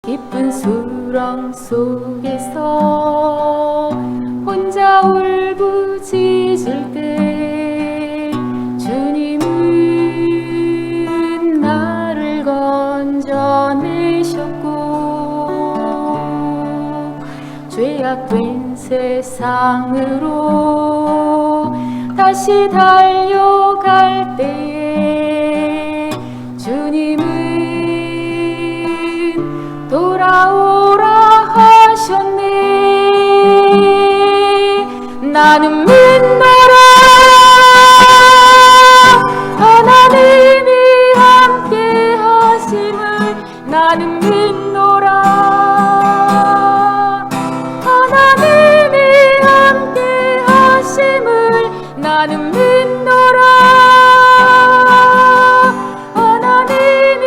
깊은 수렁 속에서 혼자 울부짖을 때 주님은 나를 건져내셨고, 죄악된 세상으로 다시 달려갈 때에 주님은 돌아오라 하셨네. 나는 믿노라, 하나님이 함께 하심을. 나는 믿노라, 하나님이 함께 하심을. 나는 믿노라, 하나님이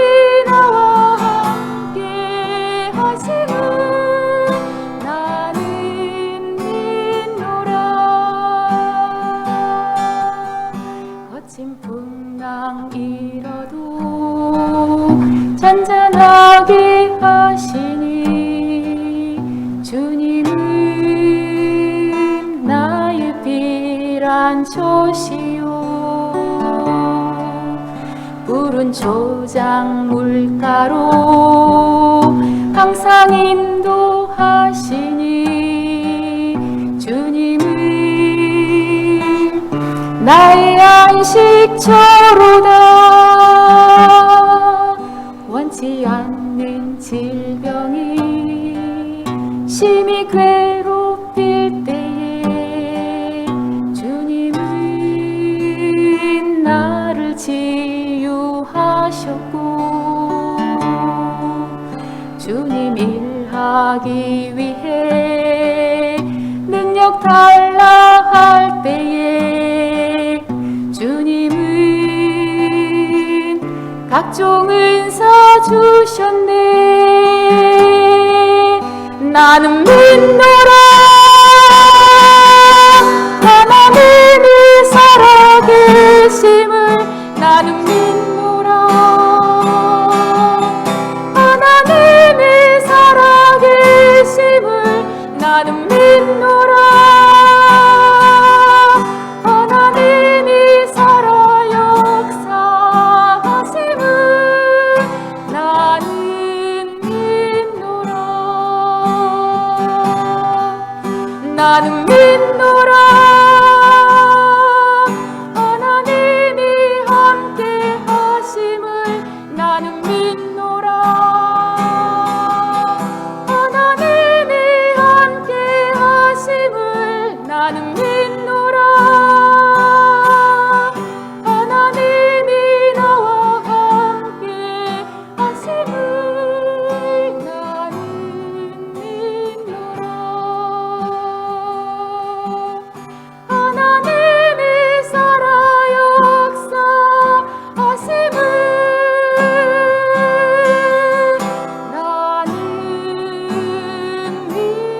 나와 함께 하심을. 나는 믿노라. 거친 풍랑 일어도 잔잔하게 하시니 주님은 나의 피란초시요. 푸른 초장 물가로 항상 인도하시니 주님은 나의 안식처로다. 원치 않는 질병이 심히 괴롭힐 때에 주님은 나를 치유하셨고, 주님 일하기 위해 능력 달라 할 때에 주님은 각종 은사 주셨네. 나는 믿노라, 하나님이 살아계심을. 나는 믿노라, 하나님이 살아계심을. 나는 믿노라, 하나님이 살아 역사하심을. 나는 믿노라, 나는 믿노라, 하나님이 함께 하심을. 나는 믿노라, 하나님이 함께 하심을. 나는 믿노라, 하나님이 나와 함께 하심을. 나는 믿노라, 하나님이 살아 역사하심을. 나는 믿노라.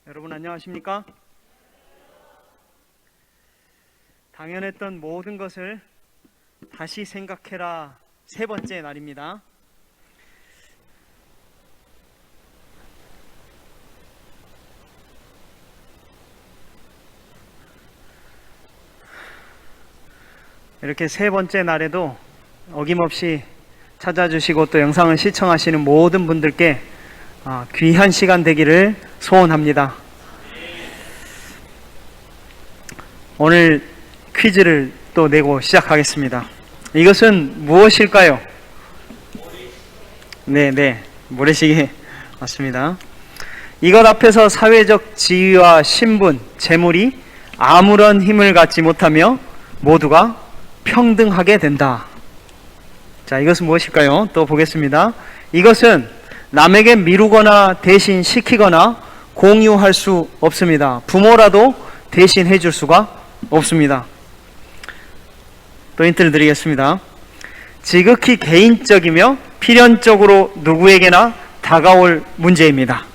여러분 안녕하십니까? 당연했던 모든 것을 다시 생각해라 세 번째 날입니다. 이렇게 세 번째 날에도 어김없이 찾아주시고 또 영상을 시청하시는 모든 분들께 귀한 시간 되기를 소원합니다. 오늘 퀴즈를 또 내고 시작하겠습니다. 이것은 무엇일까요? 네, 모래시계 맞습니다. 이것 앞에서 사회적 지위와 신분, 재물이 아무런 힘을 갖지 못하며 모두가 평등하게 된다. 자, 이것은 무엇일까요? 또 보겠습니다. 이것은 남에게 미루거나 대신 시키거나 공유할 수 없습니다. 부모라도 대신 해줄 수가 없습니다. 또 힌트를 드리겠습니다. 지극히 개인적이며 필연적으로 누구에게나 다가올 문제입니다.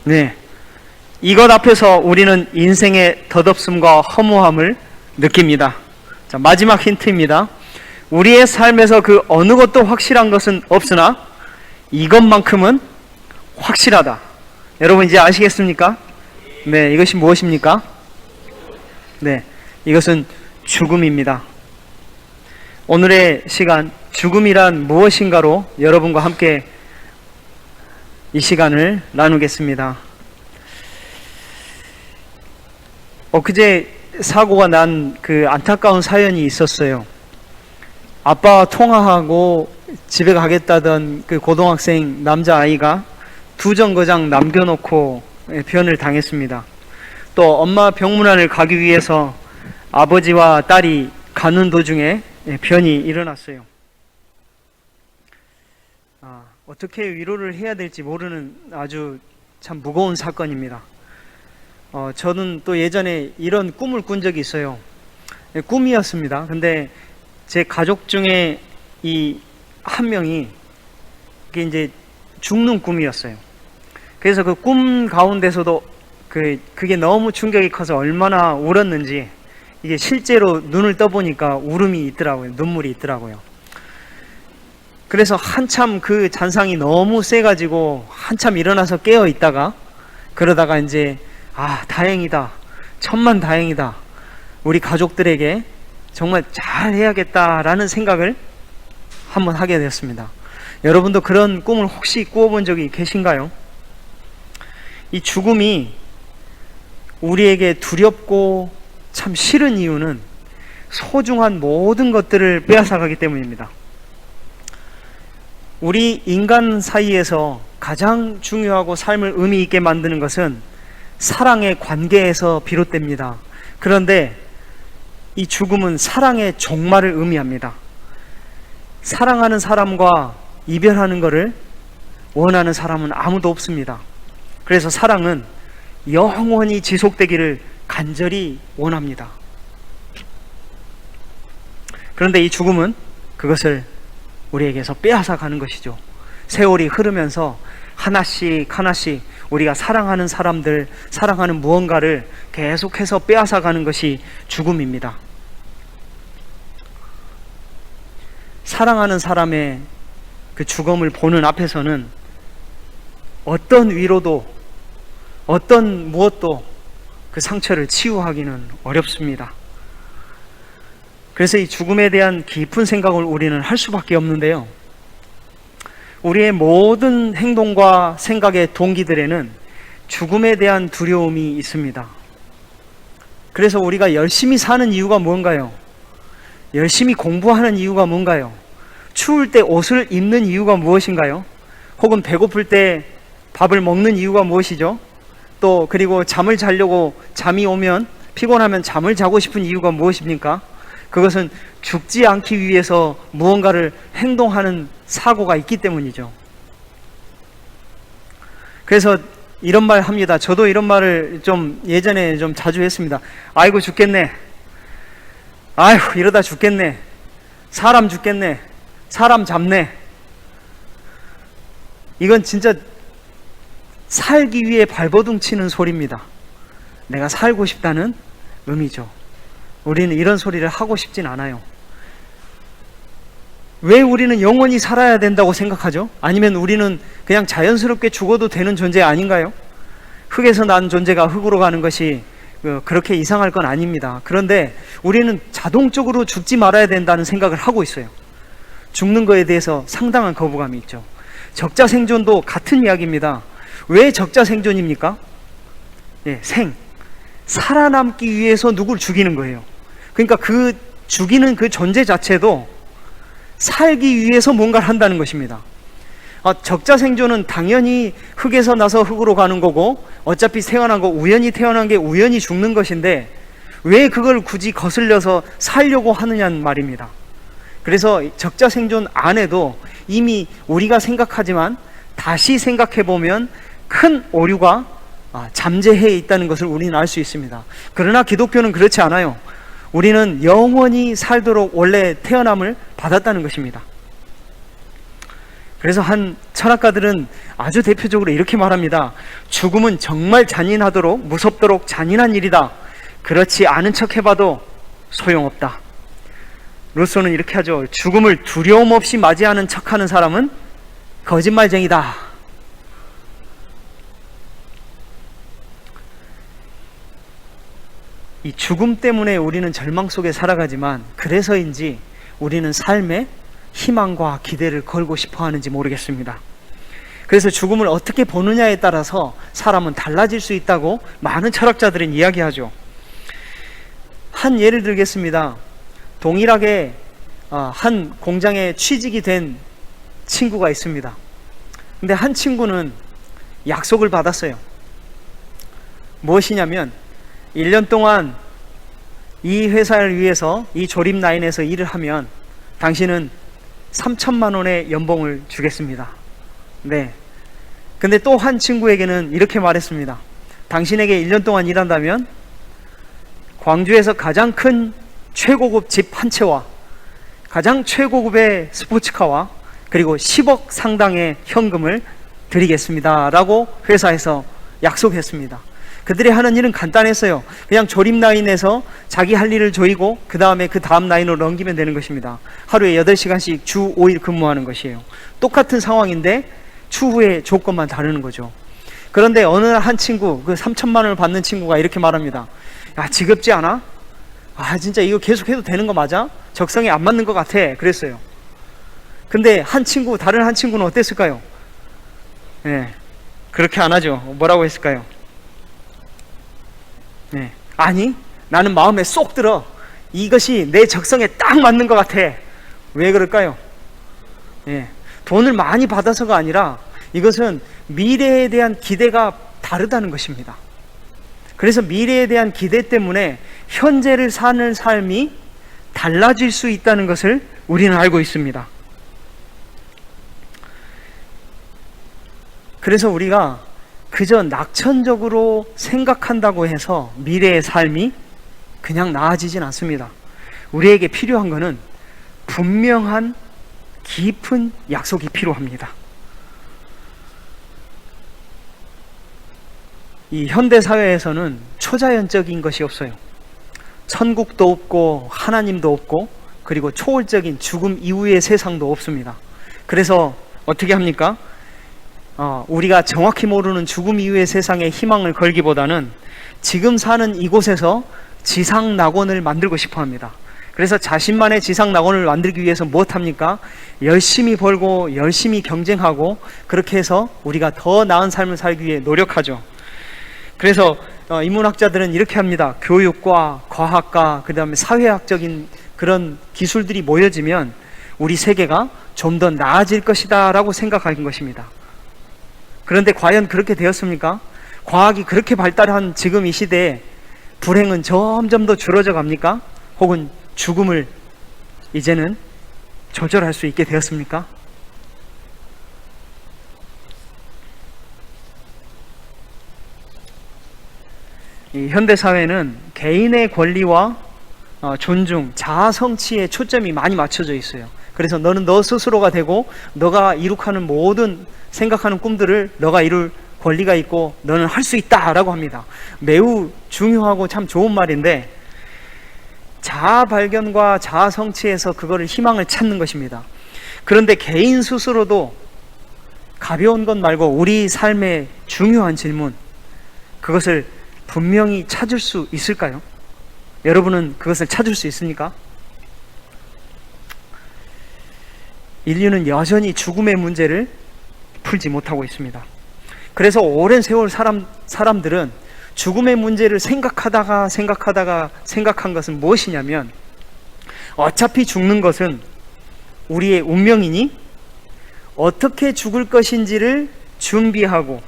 네, 이것 앞에서 우리는 인생의 덧없음과 허무함을 느낍니다. 자, 마지막 힌트입니다. 우리의 삶에서 그 어느 것도 확실한 것은 없으나 이것만큼은 확실하다. 여러분 이제 아시겠습니까? 네, 이것이 무엇입니까? 네, 이것은 죽음입니다. 오늘의 시간, 죽음이란 무엇인가로 여러분과 함께 이 시간을 나누겠습니다. 엊그제 사고가 난 그 안타까운 사연이 있었어요. 아빠와 통화하고 집에 가겠다던 그 고등학생 남자아이가 두 정거장 남겨놓고 변을 당했습니다. 또 엄마 병문안을 가기 위해서 아버지와 딸이 가는 도중에 변이 일어났어요. 어떻게 위로를 해야 될지 모르는 아주 참 무거운 사건입니다. 저는 또 예전에 이런 꿈을 꾼 적이 있어요. 꿈이었습니다. 근데 제 가족 중에 이 한 명이 이게 이제 죽는 꿈이었어요. 그래서 그 꿈 가운데서도 그게 너무 충격이 커서 얼마나 울었는지, 이게 실제로 눈을 떠보니까 울음이 있더라고요. 눈물이 있더라고요. 그래서 한참 그 잔상이 너무 세가지고 한참 일어나서 깨어 있다가 그러다가 이제 다행이다, 천만 다행이다, 우리 가족들에게 정말 잘 해야겠다라는 생각을 한번 하게 되었습니다. 여러분도 그런 꿈을 혹시 꾸어본 적이 계신가요? 이 죽음이 우리에게 두렵고 참 싫은 이유는 소중한 모든 것들을 빼앗아가기 때문입니다. 우리 인간 사이에서 가장 중요하고 삶을 의미 있게 만드는 것은 사랑의 관계에서 비롯됩니다. 그런데 이 죽음은 사랑의 종말을 의미합니다. 사랑하는 사람과 이별하는 것을 원하는 사람은 아무도 없습니다. 그래서 사랑은 영원히 지속되기를 간절히 원합니다. 그런데 이 죽음은 그것을 우리에게서 빼앗아 가는 것이죠. 세월이 흐르면서 하나씩 하나씩 우리가 사랑하는 사람들, 사랑하는 무언가를 계속해서 빼앗아 가는 것이 죽음입니다. 사랑하는 사람의 그 죽음을 보는 앞에서는 어떤 위로도, 어떤 무엇도 그 상처를 치유하기는 어렵습니다. 그래서 이 죽음에 대한 깊은 생각을 우리는 할 수밖에 없는데요. 우리의 모든 행동과 생각의 동기들에는 죽음에 대한 두려움이 있습니다. 그래서 우리가 열심히 사는 이유가 뭔가요? 열심히 공부하는 이유가 뭔가요? 추울 때 옷을 입는 이유가 무엇인가요? 혹은 배고플 때 밥을 먹는 이유가 무엇이죠? 또 그리고 잠을 자려고 잠이 오면 피곤하면 잠을 자고 싶은 이유가 무엇입니까? 그것은 죽지 않기 위해서 무언가를 행동하는 사고가 있기 때문이죠. 그래서 이런 말 합니다. 저도 이런 말을 좀 예전에 좀 자주 했습니다. 아이고 죽겠네. 아이고 이러다 죽겠네. 사람 죽겠네. 사람 잡네. 이건 진짜 살기 위해 발버둥 치는 소리입니다. 내가 살고 싶다는 의미죠. 우리는 이런 소리를 하고 싶진 않아요. 왜 우리는 영원히 살아야 된다고 생각하죠? 아니면 우리는 그냥 자연스럽게 죽어도 되는 존재 아닌가요? 흙에서 난 존재가 흙으로 가는 것이 그렇게 이상할 건 아닙니다. 그런데 우리는 자동적으로 죽지 말아야 된다는 생각을 하고 있어요. 죽는 거에 대해서 상당한 거부감이 있죠. 적자생존도 같은 이야기입니다. 왜 적자생존입니까? 살아남기 위해서 누굴 죽이는 거예요. 그러니까 그 죽이는 그 존재 자체도 살기 위해서 뭔가를 한다는 것입니다. 적자생존은 당연히 흙에서 나서 흙으로 가는 거고, 어차피 태어난 거, 우연히 태어난 게 우연히 죽는 것인데 왜 그걸 굳이 거슬려서 살려고 하느냐는 말입니다. 그래서 적자생존 안에도 이미 우리가 생각하지만 다시 생각해보면 큰 오류가 잠재해 있다는 것을 우리는 알 수 있습니다. 그러나 기독교는 그렇지 않아요. 우리는 영원히 살도록 원래 태어남을 받았다는 것입니다. 그래서 한 철학가들은 아주 대표적으로 이렇게 말합니다. 죽음은 정말 잔인하도록 무섭도록 잔인한 일이다. 그렇지 않은 척 해봐도 소용없다. 루소는 이렇게 하죠. 죽음을 두려움 없이 맞이하는 척하는 사람은 거짓말쟁이다. 이 죽음 때문에 우리는 절망 속에 살아가지만 그래서인지 우리는 삶에 희망과 기대를 걸고 싶어 하는지 모르겠습니다. 그래서 죽음을 어떻게 보느냐에 따라서 사람은 달라질 수 있다고 많은 철학자들은 이야기하죠. 한 예를 들겠습니다. 동일하게 한 공장에 취직이 된 친구가 있습니다. 근데 한 친구는 약속을 받았어요. 무엇이냐면 1년 동안 이 회사를 위해서 이 조립 라인에서 일을 하면 당신은 3천만 원의 연봉을 주겠습니다. 네. 근데 또 한 친구에게는 이렇게 말했습니다. 당신에게 1년 동안 일한다면 광주에서 가장 큰 최고급 집 한 채와 가장 최고급의 스포츠카와 그리고 10억 상당의 현금을 드리겠습니다 라고 회사에서 약속했습니다. 그들이 하는 일은 간단했어요. 그냥 조립 라인에서 자기 할 일을 조이고 그 다음에 그 다음 라인으로 넘기면 되는 것입니다. 하루에 8시간씩 주 5일 근무하는 것이에요. 똑같은 상황인데 추후의 조건만 다르는 거죠. 그런데 어느 한 친구, 그 3천만 원을 받는 친구가 이렇게 말합니다. 야, 지겹지 않아? 진짜 이거 계속 해도 되는 거 맞아? 적성에 안 맞는 것 같아. 그랬어요. 근데 다른 한 친구는 어땠을까요? 네, 그렇게 안 하죠. 뭐라고 했을까요? 네, 아니, 나는 마음에 쏙 들어. 이것이 내 적성에 딱 맞는 것 같아. 왜 그럴까요? 네, 돈을 많이 받아서가 아니라 이것은 미래에 대한 기대가 다르다는 것입니다. 그래서 미래에 대한 기대 때문에 현재를 사는 삶이 달라질 수 있다는 것을 우리는 알고 있습니다. 그래서 우리가 그저 낙천적으로 생각한다고 해서 미래의 삶이 그냥 나아지진 않습니다. 우리에게 필요한 것은 분명한 깊은 약속이 필요합니다. 이 현대 사회에서는 초자연적인 것이 없어요. 천국도 없고 하나님도 없고 그리고 초월적인 죽음 이후의 세상도 없습니다. 그래서 어떻게 합니까? 우리가 정확히 모르는 죽음 이후의 세상에 희망을 걸기보다는 지금 사는 이곳에서 지상 낙원을 만들고 싶어 합니다. 그래서 자신만의 지상 낙원을 만들기 위해서 무엇합니까? 열심히 벌고 열심히 경쟁하고 그렇게 해서 우리가 더 나은 삶을 살기 위해 노력하죠. 그래서 인문학자들은 이렇게 합니다. 교육과 과학과 그 다음에 사회학적인 그런 기술들이 모여지면 우리 세계가 좀 더 나아질 것이다 라고 생각하는 것입니다. 그런데 과연 그렇게 되었습니까? 과학이 그렇게 발달한 지금 이 시대에 불행은 점점 더 줄어져 갑니까? 혹은 죽음을 이제는 조절할 수 있게 되었습니까? 이 현대사회는 개인의 권리와 존중, 자아 성취에 초점이 많이 맞춰져 있어요. 그래서 너는 너 스스로가 되고 너가 이룩하는 모든 생각하는 꿈들을 너가 이룰 권리가 있고 너는 할 수 있다라고 합니다. 매우 중요하고 참 좋은 말인데 자아 발견과 자아 성취에서 그거를 희망을 찾는 것입니다. 그런데 개인 스스로도 가벼운 것 말고 우리 삶의 중요한 질문, 그것을 분명히 찾을 수 있을까요? 여러분은 그것을 찾을 수 있습니까? 인류는 여전히 죽음의 문제를 풀지 못하고 있습니다. 그래서 오랜 세월 사람들은 죽음의 문제를 생각하다가 생각한 것은 무엇이냐면 어차피 죽는 것은 우리의 운명이니 어떻게 죽을 것인지를 준비하고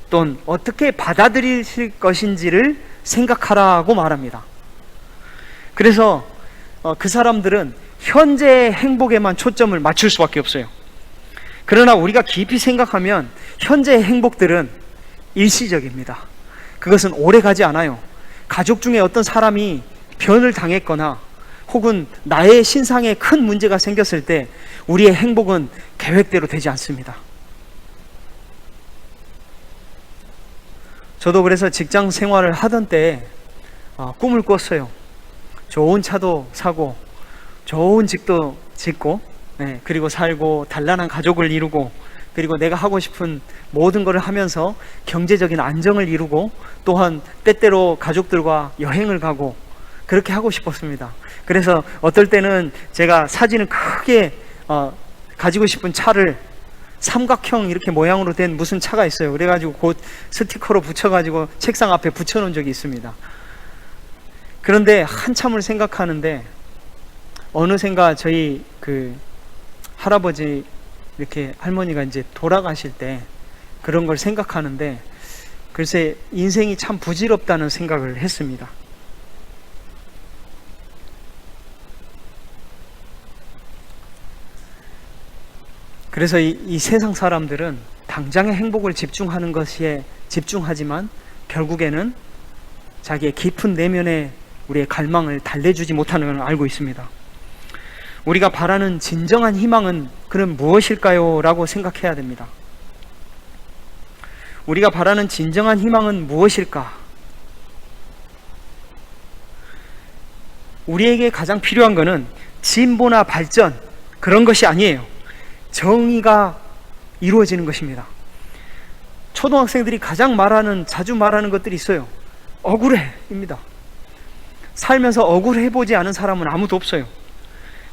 또는 어떻게 받아들이실 것인지를 생각하라고 말합니다. 그래서 그 사람들은 현재의 행복에만 초점을 맞출 수밖에 없어요. 그러나 우리가 깊이 생각하면 현재의 행복들은 일시적입니다. 그것은 오래 가지 않아요. 가족 중에 어떤 사람이 변을 당했거나 혹은 나의 신상에 큰 문제가 생겼을 때 우리의 행복은 계획대로 되지 않습니다. 저도 그래서 직장 생활을 하던 때 꿈을 꿨어요. 좋은 차도 사고 좋은 집도 짓고 그리고 살고 단란한 가족을 이루고 그리고 내가 하고 싶은 모든 것을 하면서 경제적인 안정을 이루고 또한 때때로 가족들과 여행을 가고 그렇게 하고 싶었습니다. 그래서 어떨 때는 제가 사진을 크게 가지고 싶은 차를 삼각형 이렇게 모양으로 된 무슨 차가 있어요. 그래가지고 곧 스티커로 붙여가지고 책상 앞에 붙여놓은 적이 있습니다. 그런데 한참을 생각하는데 어느샌가 저희 그 할아버지 이렇게 할머니가 이제 돌아가실 때 그런 걸 생각하는데 글쎄 인생이 참 부질없다는 생각을 했습니다. 그래서 이 세상 사람들은 당장의 행복을 집중하는 것에 집중하지만 결국에는 자기의 깊은 내면의 우리의 갈망을 달래주지 못하는 걸 알고 있습니다. 우리가 바라는 진정한 희망은 그럼 무엇일까요? 라고 생각해야 됩니다. 우리가 바라는 진정한 희망은 무엇일까? 우리에게 가장 필요한 것은 진보나 발전 그런 것이 아니에요. 정의가 이루어지는 것입니다. 초등학생들이 가장 자주 말하는 것들이 있어요. 억울해입니다. 살면서 억울해보지 않은 사람은 아무도 없어요.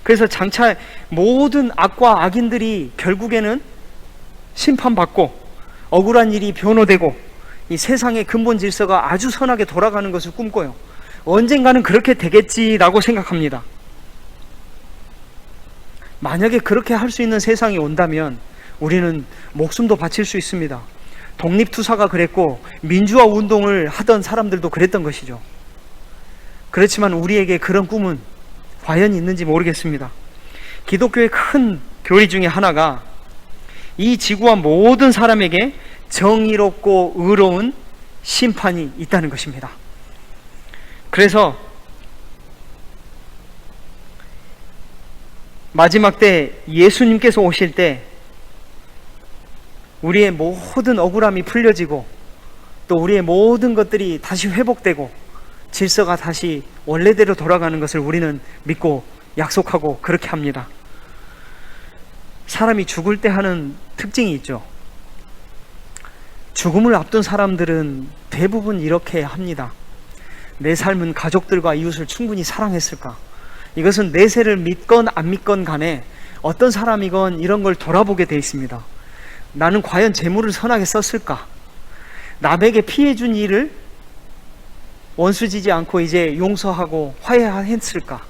그래서 장차 모든 악과 악인들이 결국에는 심판받고 억울한 일이 변호되고 이 세상의 근본 질서가 아주 선하게 돌아가는 것을 꿈꿔요. 언젠가는 그렇게 되겠지라고 생각합니다. 만약에 그렇게 할 수 있는 세상이 온다면 우리는 목숨도 바칠 수 있습니다. 독립투사가 그랬고 민주화 운동을 하던 사람들도 그랬던 것이죠. 그렇지만 우리에게 그런 꿈은 과연 있는지 모르겠습니다. 기독교의 큰 교리 중에 하나가 이 지구와 모든 사람에게 정의롭고 의로운 심판이 있다는 것입니다. 그래서 마지막 때 예수님께서 오실 때 우리의 모든 억울함이 풀려지고 또 우리의 모든 것들이 다시 회복되고 질서가 다시 원래대로 돌아가는 것을 우리는 믿고 약속하고 그렇게 합니다. 사람이 죽을 때 하는 특징이 있죠. 죽음을 앞둔 사람들은 대부분 이렇게 합니다. 내 삶은 가족들과 이웃을 충분히 사랑했을까? 이것은 내세를 믿건 안 믿건 간에 어떤 사람이건 이런 걸 돌아보게 돼 있습니다. 나는 과연 재물을 선하게 썼을까? 남에게 피해 준 일을 원수지지 않고 이제 용서하고 화해했을까?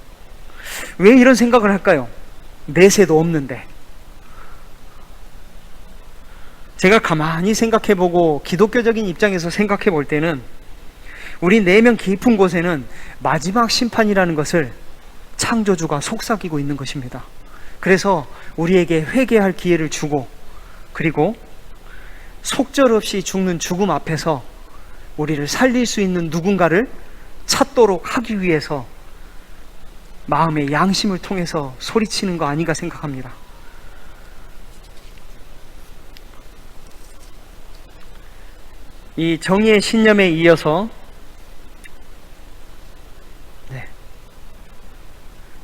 왜 이런 생각을 할까요? 내세도 없는데. 제가 가만히 생각해보고 기독교적인 입장에서 생각해 볼 때는 우리 내면 깊은 곳에는 마지막 심판이라는 것을 창조주가 속삭이고 있는 것입니다. 그래서 우리에게 회개할 기회를 주고 그리고 속절없이 죽는 죽음 앞에서 우리를 살릴 수 있는 누군가를 찾도록 하기 위해서 마음의 양심을 통해서 소리치는 거 아닌가 생각합니다. 이 정의의 신념에 이어서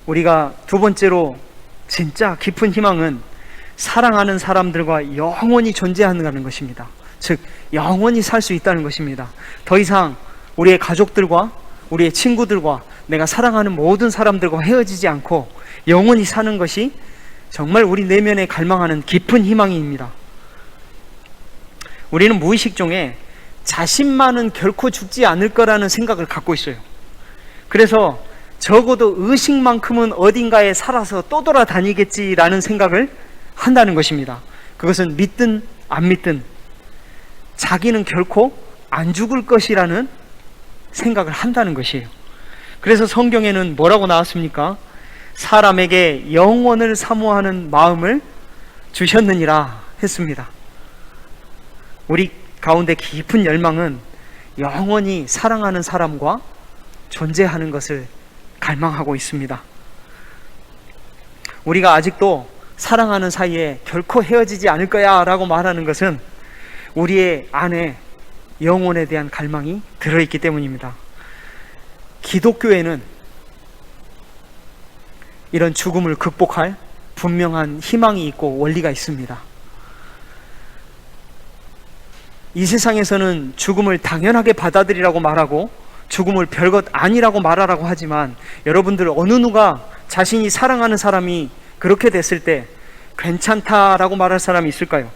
우리가 두 번째로 진짜 깊은 희망은 사랑하는 사람들과 영원히 존재하는 것입니다. 즉 영원히 살 수 있다는 것입니다. 더 이상 우리의 가족들과 우리의 친구들과 내가 사랑하는 모든 사람들과 헤어지지 않고 영원히 사는 것이 정말 우리 내면에 갈망하는 깊은 희망입니다. 우리는 무의식 중에 자신만은 결코 죽지 않을 거라는 생각을 갖고 있어요. 그래서 적어도 의식만큼은 어딘가에 살아서 또 돌아다니겠지라는 생각을 한다는 것입니다. 그것은 믿든 안 믿든 자기는 결코 안 죽을 것이라는 생각을 한다는 것이에요. 그래서 성경에는 뭐라고 나왔습니까? 사람에게 영원을 사모하는 마음을 주셨느니라 했습니다. 우리 가운데 깊은 열망은 영원히 사랑하는 사람과 존재하는 것을 갈망하고 있습니다. 우리가 아직도 사랑하는 사이에 결코 헤어지지 않을 거야 라고 말하는 것은 우리의 안에 영혼에 대한 갈망이 들어있기 때문입니다. 기독교에는 이런 죽음을 극복할 분명한 희망이 있고 원리가 있습니다. 이 세상에서는 죽음을 당연하게 받아들이라고 말하고 죽음을 별것 아니라고 말하라고 하지만 여러분들 어느 누가 자신이 사랑하는 사람이 그렇게 됐을 때 괜찮다라고 말할 사람이 있을까요?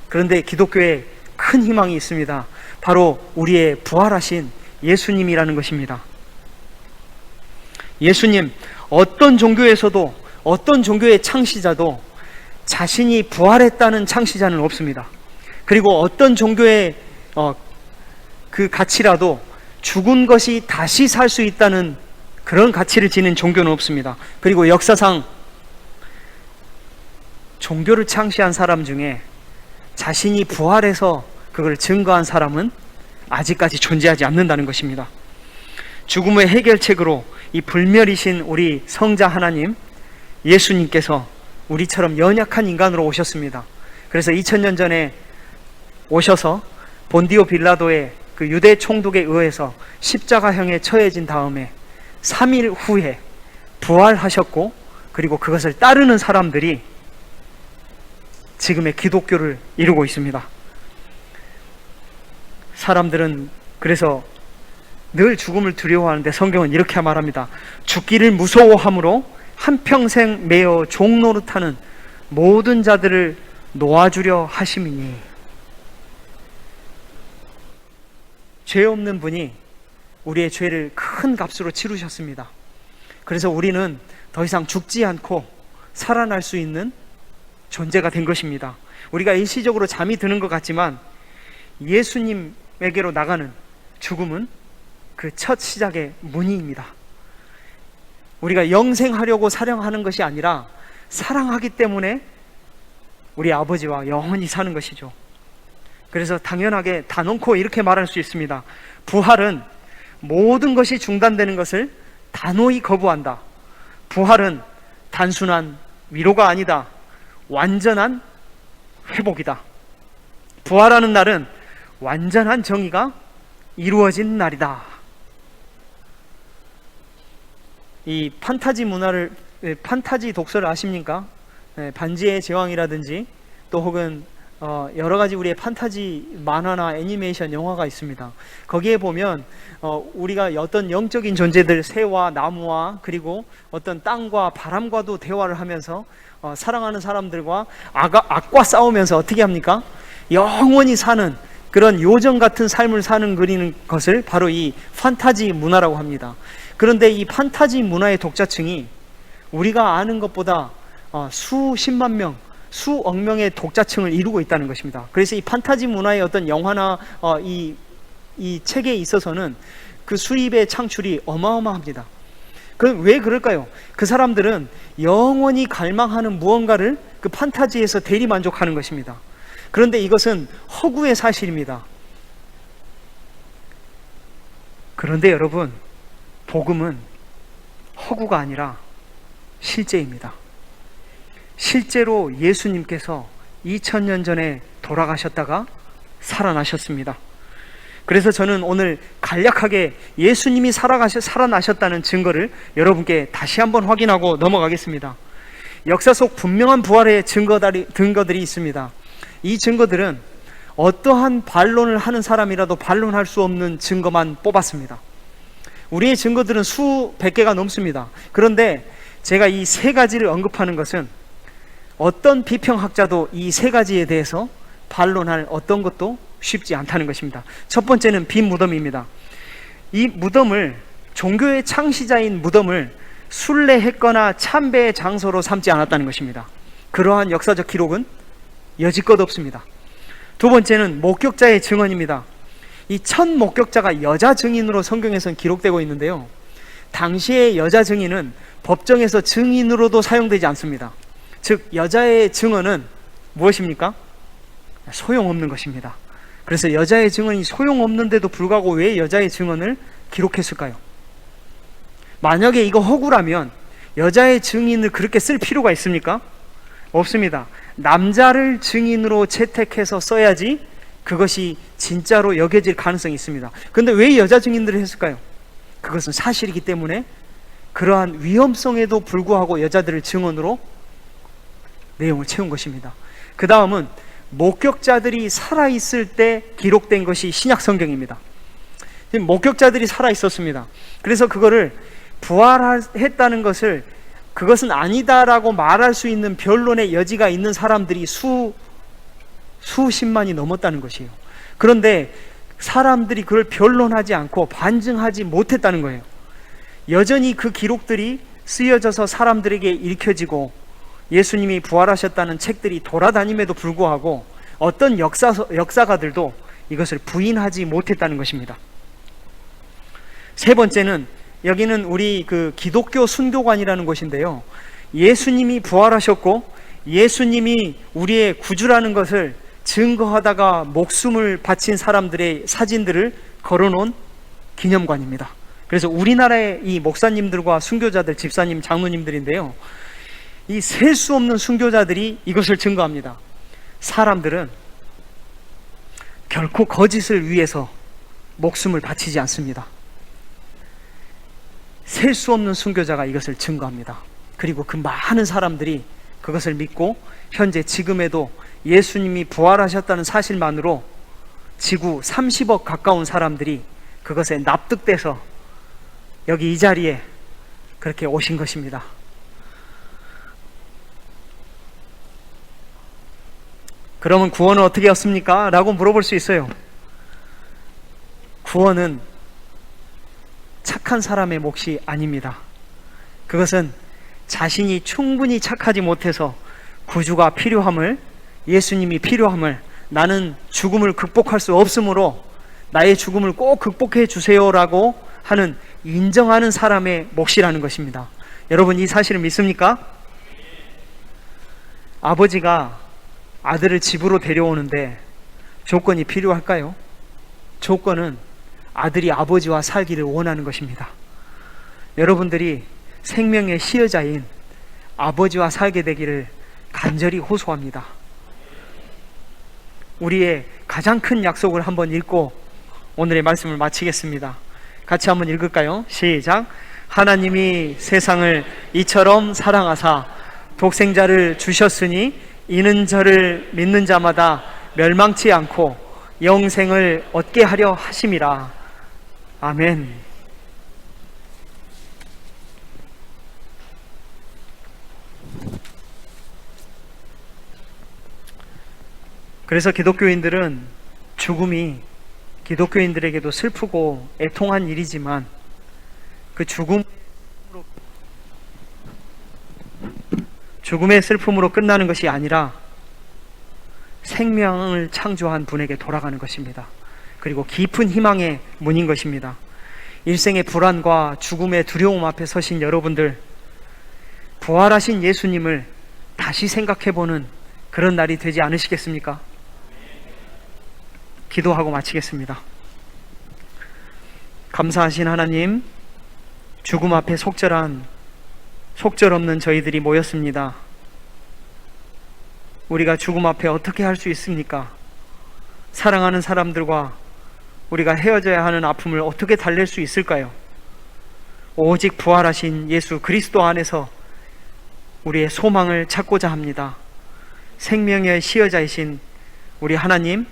그런데 기독교에 큰 희망이 있습니다. 바로 우리의 부활하신 예수님이라는 것입니다. 예수님, 어떤 종교에서도 어떤 종교의 창시자도 자신이 부활했다는 창시자는 없습니다. 그리고 어떤 종교의 그 가치라도 죽은 것이 다시 살 수 있다는 그런 가치를 지닌 종교는 없습니다. 그리고 역사상 종교를 창시한 사람 중에 자신이 부활해서 그걸 증거한 사람은 아직까지 존재하지 않는다는 것입니다. 죽음의 해결책으로 이 불멸이신 우리 성자 하나님 예수님께서 우리처럼 연약한 인간으로 오셨습니다. 그래서 2000년 전에 오셔서 본디오 빌라도의 그 유대 총독에 의해서 십자가형에 처해진 다음에 3일 후에 부활하셨고, 그리고 그것을 따르는 사람들이 지금의 기독교를 이루고 있습니다. 사람들은 그래서 늘 죽음을 두려워하는데 성경은 이렇게 말합니다. 죽기를 무서워함으로 한평생 매어 종노릇하는 모든 자들을 놓아주려 하심이니. 죄 없는 분이 우리의 죄를 큰 값으로 치르셨습니다. 그래서 우리는 더 이상 죽지 않고 살아날 수 있는 존재가 된 것입니다. 우리가 일시적으로 잠이 드는 것 같지만 예수님에게로 나가는 죽음은 그 첫 시작의 문의입니다. 우리가 영생하려고 사랑하는 것이 아니라 사랑하기 때문에 우리 아버지와 영원히 사는 것이죠. 그래서 당연하게 단언코 이렇게 말할 수 있습니다. 부활은 모든 것이 중단되는 것을 단호히 거부한다. 부활은 단순한 위로가 아니다. 완전한 회복이다. 부활하는 날은 완전한 정의가 이루어진 날이다. 이 판타지 문화를, 판타지 독서를 아십니까? 반지의 제왕이라든지 또 혹은 여러 가지 우리의 판타지 만화나 애니메이션 영화가 있습니다. 거기에 보면 우리가 어떤 영적인 존재들, 새와 나무와 그리고 어떤 땅과 바람과도 대화를 하면서 사랑하는 사람들과 악과 싸우면서 어떻게 합니까? 영원히 사는 그런 요정 같은 삶을 그리는 것을 바로 이 판타지 문화라고 합니다. 그런데 이 판타지 문화의 독자층이 우리가 아는 것보다 수십만 명, 수억 명의 독자층을 이루고 있다는 것입니다. 그래서 이 판타지 문화의 어떤 영화나 이 책에 있어서는 그 수입의 창출이 어마어마합니다. 그럼 왜 그럴까요? 그 사람들은 영원히 갈망하는 무언가를 그 판타지에서 대리만족하는 것입니다. 그런데 이것은 허구의 사실입니다. 그런데 여러분, 복음은 허구가 아니라 실제입니다. 실제로 예수님께서 2000년 전에 돌아가셨다가 살아나셨습니다. 그래서 저는 오늘 간략하게 예수님이 살아나셨다는 증거를 여러분께 다시 한번 확인하고 넘어가겠습니다. 역사 속 분명한 부활의 증거들이 있습니다. 이 증거들은 어떠한 반론을 하는 사람이라도 반론할 수 없는 증거만 뽑았습니다. 우리의 증거들은 수백 개가 넘습니다. 그런데 제가 이 세 가지를 언급하는 것은 어떤 비평학자도 이 세 가지에 대해서 반론할 어떤 것도 쉽지 않다는 것입니다. 첫 번째는 빈 무덤입니다. 이 무덤을, 종교의 창시자인 무덤을 순례했거나 참배의 장소로 삼지 않았다는 것입니다. 그러한 역사적 기록은 여지껏 없습니다. 두 번째는 목격자의 증언입니다. 이 첫 목격자가 여자 증인으로 성경에서는 기록되고 있는데요, 당시의 여자 증인은 법정에서 증인으로도 사용되지 않습니다. 즉 여자의 증언은 무엇입니까? 소용없는 것입니다. 그래서 여자의 증언이 소용없는데도 불구하고 왜 여자의 증언을 기록했을까요? 만약에 이거 허구라면 여자의 증인을 그렇게 쓸 필요가 있습니까? 없습니다. 남자를 증인으로 채택해서 써야지 그것이 진짜로 여겨질 가능성이 있습니다. 그런데 왜 여자 증인들을 했을까요? 그것은 사실이기 때문에 그러한 위험성에도 불구하고 여자들을 증언으로 내용을 채운 것입니다. 그 다음은 목격자들이 살아있을 때 기록된 것이 신약 성경입니다. 목격자들이 살아있었습니다. 그래서 그거를 부활했다는 것을 그것은 아니다라고 말할 수 있는 변론의 여지가 있는 사람들이 수십만이 넘었다는 것이에요. 그런데 사람들이 그걸 변론하지 않고 반증하지 못했다는 거예요. 여전히 그 기록들이 쓰여져서 사람들에게 읽혀지고 예수님이 부활하셨다는 책들이 돌아다님에도 불구하고 어떤 역사가들도 이것을 부인하지 못했다는 것입니다. 세 번째는 여기는 우리 그 기독교 순교관이라는 곳인데요. 예수님이 부활하셨고 예수님이 우리의 구주라는 것을 증거하다가 목숨을 바친 사람들의 사진들을 걸어놓은 기념관입니다. 그래서 우리나라의 이 목사님들과 순교자들, 집사님, 장로님들인데요. 이 셀 수 없는 순교자들이 이것을 증거합니다. 사람들은 결코 거짓을 위해서 목숨을 바치지 않습니다. 셀 수 없는 순교자가 이것을 증거합니다. 그리고 그 많은 사람들이 그것을 믿고 현재 지금에도 예수님이 부활하셨다는 사실만으로 지구 30억 가까운 사람들이 그것에 납득돼서 여기 이 자리에 그렇게 오신 것입니다. 그러면 구원은 어떻게 했습니까? 라고 물어볼 수 있어요. 구원은 착한 사람의 몫이 아닙니다. 그것은 자신이 충분히 착하지 못해서 구주가 필요함을, 예수님이 필요함을, 나는 죽음을 극복할 수 없으므로 나의 죽음을 꼭 극복해 주세요라고 하는 인정하는 사람의 몫이라는 것입니다. 여러분, 이 사실을 믿습니까? 아버지가 아들을 집으로 데려오는데 조건이 필요할까요? 조건은 아들이 아버지와 살기를 원하는 것입니다. 여러분들이 생명의 시여자인 아버지와 살게 되기를 간절히 호소합니다. 우리의 가장 큰 약속을 한번 읽고 오늘의 말씀을 마치겠습니다. 같이 한번 읽을까요? 시작. 하나님이 세상을 이처럼 사랑하사 독생자를 주셨으니 이는 저를 믿는 자마다 멸망치 않고 영생을 얻게 하려 하심이라. 아멘. 그래서 기독교인들은 죽음이 기독교인들에게도 슬프고 애통한 일이지만 그 죽음의 슬픔으로 끝나는 것이 아니라 생명을 창조한 분에게 돌아가는 것입니다. 그리고 깊은 희망의 문인 것입니다. 일생의 불안과 죽음의 두려움 앞에 서신 여러분들, 부활하신 예수님을 다시 생각해보는 그런 날이 되지 않으시겠습니까? 기도하고 마치겠습니다. 감사하신 하나님, 죽음 앞에 속절없는 저희들이 모였습니다. 우리가 죽음 앞에 어떻게 할 수 있습니까? 사랑하는 사람들과 우리가 헤어져야 하는 아픔을 어떻게 달랠 수 있을까요? 오직 부활하신 예수 그리스도 안에서 우리의 소망을 찾고자 합니다. 생명의 시여자이신 우리 하나님,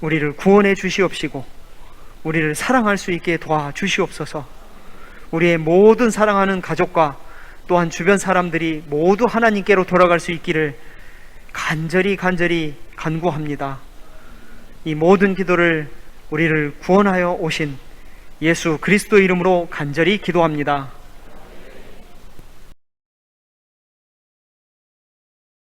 우리를 구원해 주시옵시고 우리를 사랑할 수 있게 도와주시옵소서. 우리의 모든 사랑하는 가족과 또한 주변 사람들이 모두 하나님께로 돌아갈 수 있기를 간절히 간구합니다. 이 모든 기도를 우리를 구원하여 오신 예수 그리스도 이름으로 간절히 기도합니다.